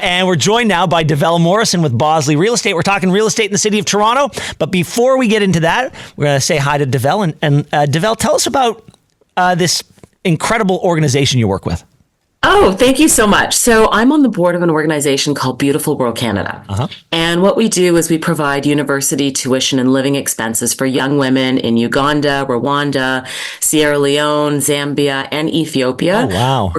And we're joined now by Develle Morrison with Bosley Real Estate. We're talking real estate in the city of Toronto. But before we get into that, we're going to say hi to Develle. And Develle, tell us about this incredible organization you work with. Oh, thank you so much. So I'm on the board of an organization called Beautiful World Canada. And what we do is we provide university tuition and living expenses for young women in Uganda, Rwanda, Sierra Leone, Zambia, and Ethiopia. Oh, wow.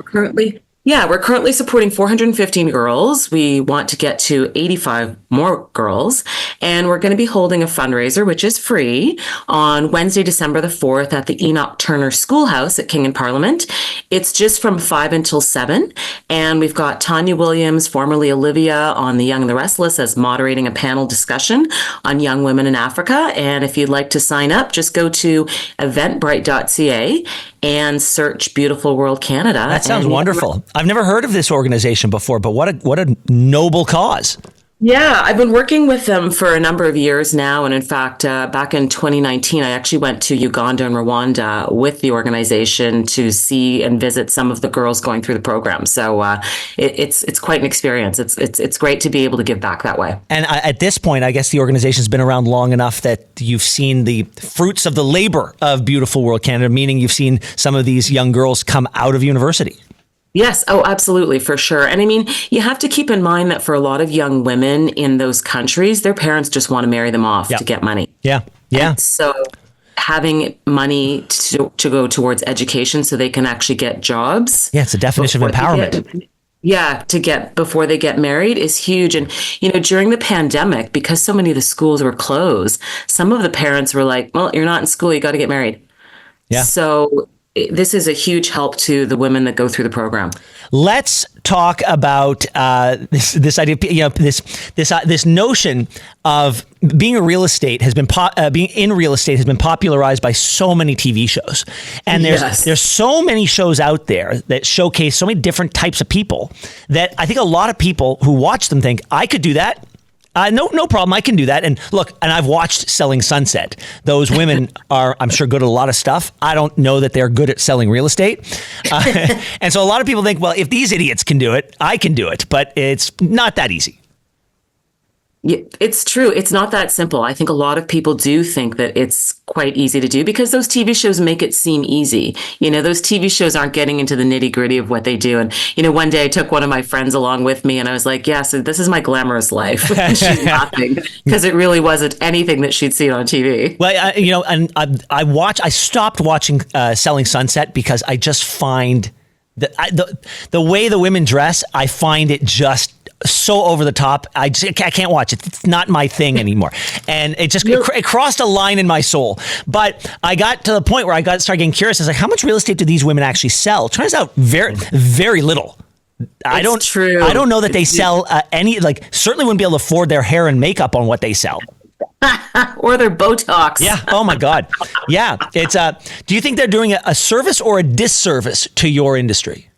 We're currently supporting 415 girls. We want to get to 85 more girls. And we're going to be holding a fundraiser, which is free, on Wednesday, December the 4th at the Enoch Turner Schoolhouse at King and Parliament. It's just from 5 until 7. And we've got Tanya Williams, formerly Olivia, on The Young and the Restless as moderating a panel discussion on young women in Africa. And if you'd like to sign up, just go to eventbrite.ca and search Beautiful World Canada. That sounds wonderful. I've never heard of this organization before, but what a noble cause. Yeah, I've been working with them for a number of years now. And in fact, back in 2019, I actually went to Uganda and Rwanda with the organization to see and visit some of the girls going through the program. So it's quite an experience. It's great to be able to give back that way. And at this point, I guess the organization's been around long enough that you've seen the fruits of the labor of Beautiful World Canada, meaning you've seen some of these young girls come out of university. Yes. Oh, absolutely. For sure. And I mean, you have to keep in mind that for a lot of young women in those countries, their parents just want to marry them off to get money. Yeah. And so having money to go towards education so they can actually get jobs. Yeah. It's a definition of empowerment. To get before they get married is huge. And, during the pandemic, because so many of the schools were closed, some of the parents were like, well, you're not in school, you got to get married. Yeah. So this is a huge help to the women that go through the program. Let's talk about this idea. This notion of being in real estate has been popularized by so many TV shows, and there's so many shows out there that showcase so many different types of people that I think a lot of people who watch them think I could do that. No problem. I can do that. And look, and I've watched Selling Sunset. Those women are, I'm sure, good at a lot of stuff. I don't know that they're good at selling real estate. And so a lot of people think, well, if these idiots can do it, I can do it. But it's not that easy. Yeah, it's true. It's not that simple. I think a lot of people do think that it's quite easy to do because those TV shows make it seem easy. Those TV shows aren't getting into the nitty gritty of what they do. And, one day I took one of my friends along with me and I was like, yeah, so this is my glamorous life. She's laughing because it really wasn't anything that she'd seen on TV. Well, and I stopped watching Selling Sunset because I just find that the way the women dress, I find it just so over the top. I can't watch it. It's not my thing anymore. And it crossed a line in my soul. But I got to the point where started getting curious. I was like, how much real estate do these women actually sell? Turns out very, very little. I don't know that they sell any, certainly wouldn't be able to afford their hair and makeup on what they sell. Or their Botox. Yeah. Oh my God. Yeah. It's do you think they're doing a service or a disservice to your industry?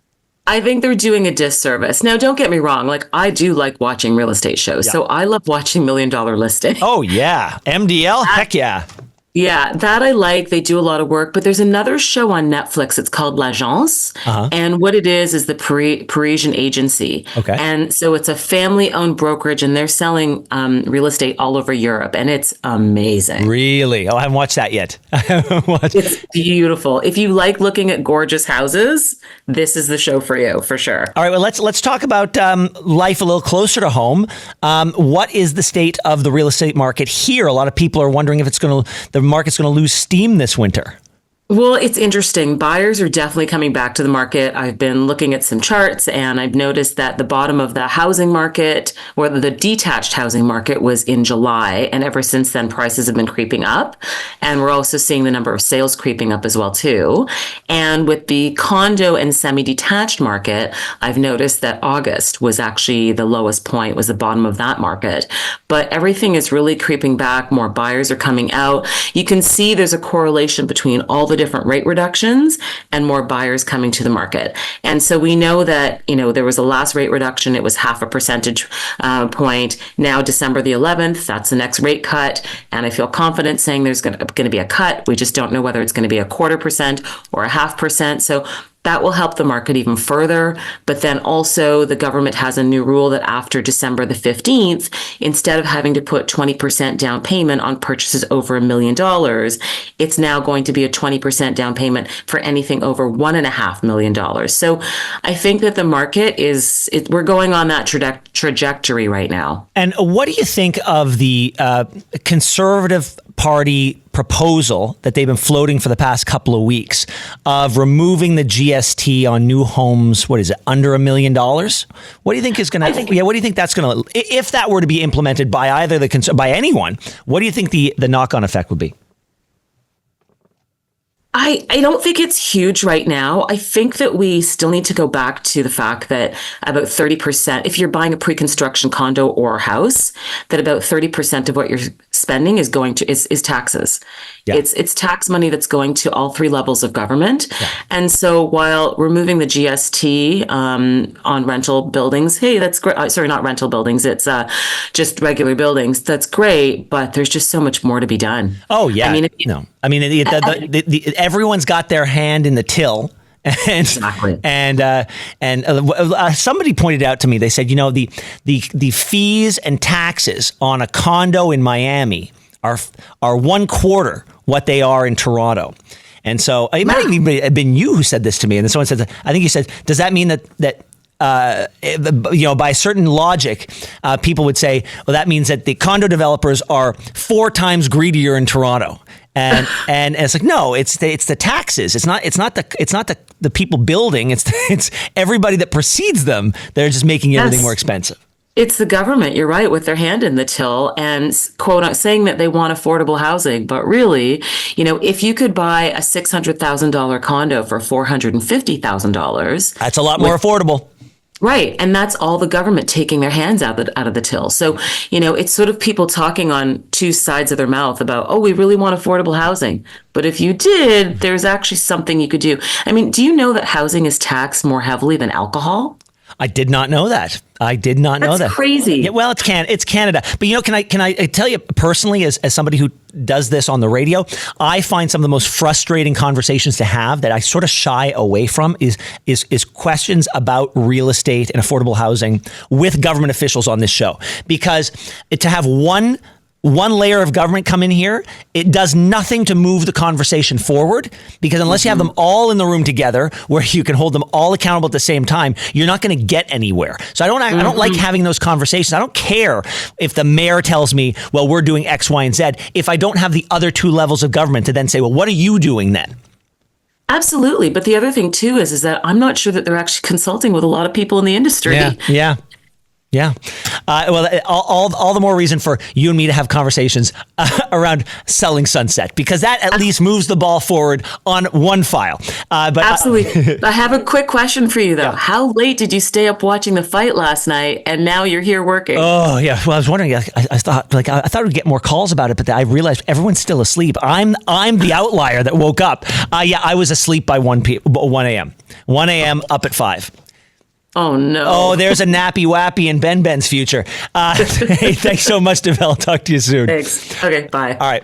I think they're doing a disservice. Now, don't get me wrong. I do like watching real estate shows. Yeah. So I love watching $1 Million Listing. Oh, yeah. MDL? Heck yeah. Yeah, that I like. They do a lot of work. But there's another show on Netflix. It's called L'Agence. And what it is the Parisian agency. Okay. And so it's a family-owned brokerage, and they're selling real estate all over Europe. And it's amazing. Really? Oh, I haven't watched that yet. It's beautiful. If you like looking at gorgeous houses, this is the show for you, for sure. All right, well, let's talk about life a little closer to home. What is the state of the real estate market here? A lot of people are wondering if the market's going to lose steam this winter. Well, it's interesting. Buyers are definitely coming back to the market. I've been looking at some charts and I've noticed that the bottom of the housing market, or the detached housing market, was in July. And ever since then, prices have been creeping up. And we're also seeing the number of sales creeping up as well, too. And with the condo and semi-detached market, I've noticed that August was actually the lowest point, was the bottom of that market. But everything is really creeping back. More buyers are coming out. You can see there's a correlation between all the different rate reductions and more buyers coming to the market. And so we know that, there was a last rate reduction. It was 0.5 percentage point. Now, December the 11th, that's the next rate cut. And I feel confident saying there's going to be a cut. We just don't know whether it's going to be 0.25% or 0.5%. So That will help the market even further. But then also the government has a new rule that after December the 15th, instead of having to put 20% down payment on purchases over $1 million, it's now going to be a 20% down payment for anything over $1.5 million. So I think that the market we're going on that trajectory right now. And what do you think of the Conservative Party proposal that they've been floating for the past couple of weeks of removing the GST on new homes? What is it, under $1 million? What do you think is going to? Yeah, what do you think that's going to? If that were to be implemented by either by anyone, what do you think the knock-on effect would be? I don't think it's huge right now. I think that we still need to go back to the fact that about 30%, if you're buying a pre-construction condo or house, that about 30% of what you're spending is going to is taxes. Yeah. It's tax money that's going to all three levels of government. Yeah. And so while removing the GST on rental buildings, hey, that's great. Sorry, not rental buildings. It's just regular buildings. That's great, but there's just so much more to be done. Oh yeah, everyone's got their hand in the till. And, exactly. And somebody pointed out to me, they said, the fees and taxes on a condo in Miami are 1/4 what they are in Toronto. And so it might have been you who said this to me. And then someone said, I think you said, does that mean that by certain logic, people would say, well, that means that the condo developers are 4 times greedier in Toronto. And it's like, no, it's the taxes. It's not the people building. It's everybody that precedes them. They're just making everything more expensive. It's the government, you're right, with their hand in the till and quote saying that they want affordable housing. But really, if you could buy a $600,000 condo for $450,000, that's a lot more affordable. Right. And that's all the government taking their hands out of the till. So, it's sort of people talking on two sides of their mouth about, oh, we really want affordable housing. But if you did, there's actually something you could do. I mean, do you know that housing is taxed more heavily than alcohol? I did not know that. That's crazy. Yeah, well, it's Canada. But can I tell you personally, as somebody who does this on the radio, I find some of the most frustrating conversations to have that I sort of shy away from is questions about real estate and affordable housing with government officials on this show. Because to have one layer of government come in here, it does nothing to move the conversation forward, because unless you have them all in the room together where you can hold them all accountable at the same time, you're not going to get anywhere. So I don't like having those conversations. I don't care if the mayor tells me, well, we're doing X, Y, and Z, if I don't have the other two levels of government to then say, well, what are you doing then? Absolutely. But the other thing too is that I'm not sure that they're actually consulting with a lot of people in the industry. Yeah. Well, all the more reason for you and me to have conversations around selling Sunset, because that at least moves the ball forward on one file. But absolutely. I have a quick question for you, though. Yeah. How late did you stay up watching the fight last night, and now you're here working? Oh, yeah. Well, I was wondering. I thought we'd get more calls about it, but I realized everyone's still asleep. I'm the outlier that woke up. I was asleep by 1 a.m. 1 a.m. up at 5. Oh, no. Oh, there's a nappy wappy in Ben's future. Hey, thanks so much, Devel. I'll talk to you soon. Thanks. Okay, bye. All right.